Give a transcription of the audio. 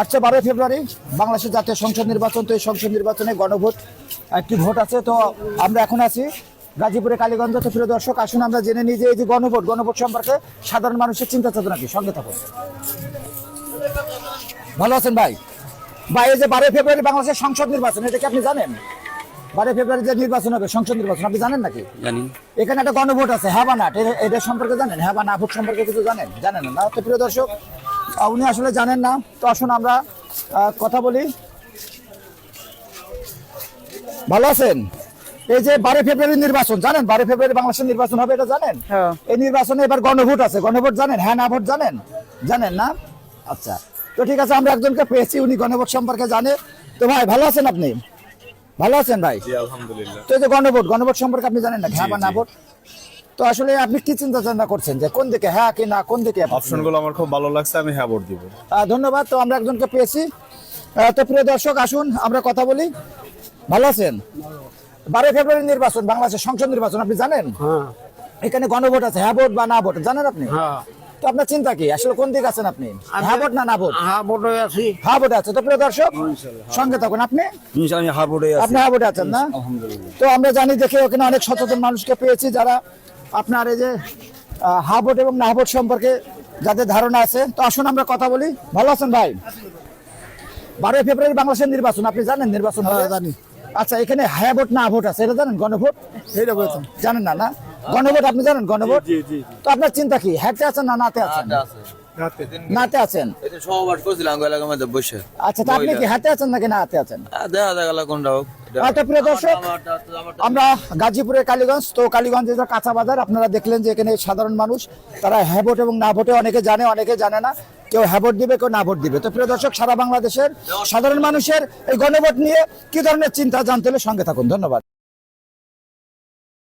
আচ্ছা, 12 ফেব্রুয়ারি বাংলাদেশের জাতীয় সংসদ নির্বাচন। তো এই সংসদ নির্বাচনে গণভোট একটি ভোট আছে। তো আমরা এখন আছি গাজীপুরে কালীগঞ্জ। তো প্রিয় দর্শক, আসুন আমরা জেনে নিই যে এই যে গণভোট সম্পর্কে সাধারণ মানুষের চিন্তা চেতনা কি। সঙ্গে থাকুন। ভালো আছেন ভাই? ভাই, এই যে 12 ফেব্রুয়ারি বাংলাদেশের সংসদ নির্বাচন, এটা কি আপনি জানেন? 12 ফেব্রুয়ারি যে নির্বাচন হবে, সংসদ নির্বাচন, আপনি জানেন নাকি? জানি। এখানে একটা গণভোট আছে, হ্যাঁ বা না, এটা সম্পর্কে জানেন? হ্যাঁ বা না ভোট সম্পর্কে কিছু জানেন না? তো প্রিয় দর্শক, উনি আসলে জানেন না। তো আসুন আমরা কথা বলি। ভালো আছেন? এই যে 12 ফেব্রুয়ারি নির্বাচন জানেন? 12 ফেব্রুয়ারি বাংলাদেশের নির্বাচন হবে, এটা জানেন? এই নির্বাচনে এবার গণভোট আছে। গণভোট জানেন? হ্যাঁ না ভোট জানেন না? আচ্ছা, তো ঠিক আছে, আমরা একজনকে পেয়েছি, উনি গণভোট সম্পর্কে জানে। তো ভাই, ভালো আছেন আপনি? ভালো আছেন ভাই? জি আলহামদুলিল্লাহ। তো এই যে গণভোট সম্পর্কে আপনি জানেন না, হ্যাঁ বা না ভোট? তো আসলে আপনি কি চিন্তা করছেন যে কোন দিকে হ্যাঁ কি না, কোন দিকে? অপশনগুলো আমার খুব ভালো লাগছে, আমি হ্যাঁ ভোট দিব। ধন্যবাদ। তো আমরা একজনকে পেয়েছি। তো প্রিয় দর্শক, আসুন আমরা কথা বলি। ভালো আছেন? 12 ফেব্রুয়ারি নির্বাচন, বাংলাদেশের সংসদ নির্বাচন, আপনি জানেন? এখানে গণভোট আছে, হ্যাঁ ভোট বা না ভোট, জানেন আপনি? তো আপনার চিন্তা কি, আসলে কোন দিকে আছেন আপনি? হ্যাঁ ভোট না ভোট? হ্যাঁ ভোটে আছি। হ্যাঁ ভোটে আছে। তো প্রিয় দর্শক, সঙ্গে থাকুন। আপনি আমি হ্যাঁ ভোটে আছি। আপনি হ্যাঁ ভোটে আছেন না? তো আমরা জানি দেখে ওখানে অনেক সচেতন মানুষকে পেয়েছি যারা আপনার এই যে হ্যাঁ ভোট এবং না ভোট সম্পর্কে যাদের ধারণা আছে। তো আসুন আমরা কথা বলি। ভালো আছেন ভাই? 12 ফেব্রুয়ারি বাংলাদেশের নির্বাচন, আপনি জানেন নির্বাচন হবে? জানি। আচ্ছা, এখানে হ্যাঁ ভোট না ভোট আছে, এটা জানেন? গণভোট এটা বলছেন, জানেন না? গণভোট আপনি জানেন? গণভোট। তো আপনার চিন্তা কি, হ্যাঁতে আছেন না নাতে আছেন? নাতে আছেন। আচ্ছা, তো আপনি কি হাতে আছেন নাকি না হাতে আছেন? আচ্ছা প্রিয় দর্শক, আমরা গাজীপুরের কালীগঞ্জ। তো কালীগঞ্জের যে কাঁচা বাজার, আপনারা দেখলেন যে এখানে সাধারণ মানুষ তারা হ্যাঁ ভোট এবং না ভোটে অনেকে জানে, অনেকে জানে না। কেউ হ্যাঁ ভোট দিবে, কেউ না ভোট দিবে। তো প্রিয় দর্শক, সারা বাংলাদেশের সাধারণ মানুষের এই গণভোট নিয়ে কি ধরনের চিন্তা জানতে হলে সঙ্গে থাকুন। ধন্যবাদ।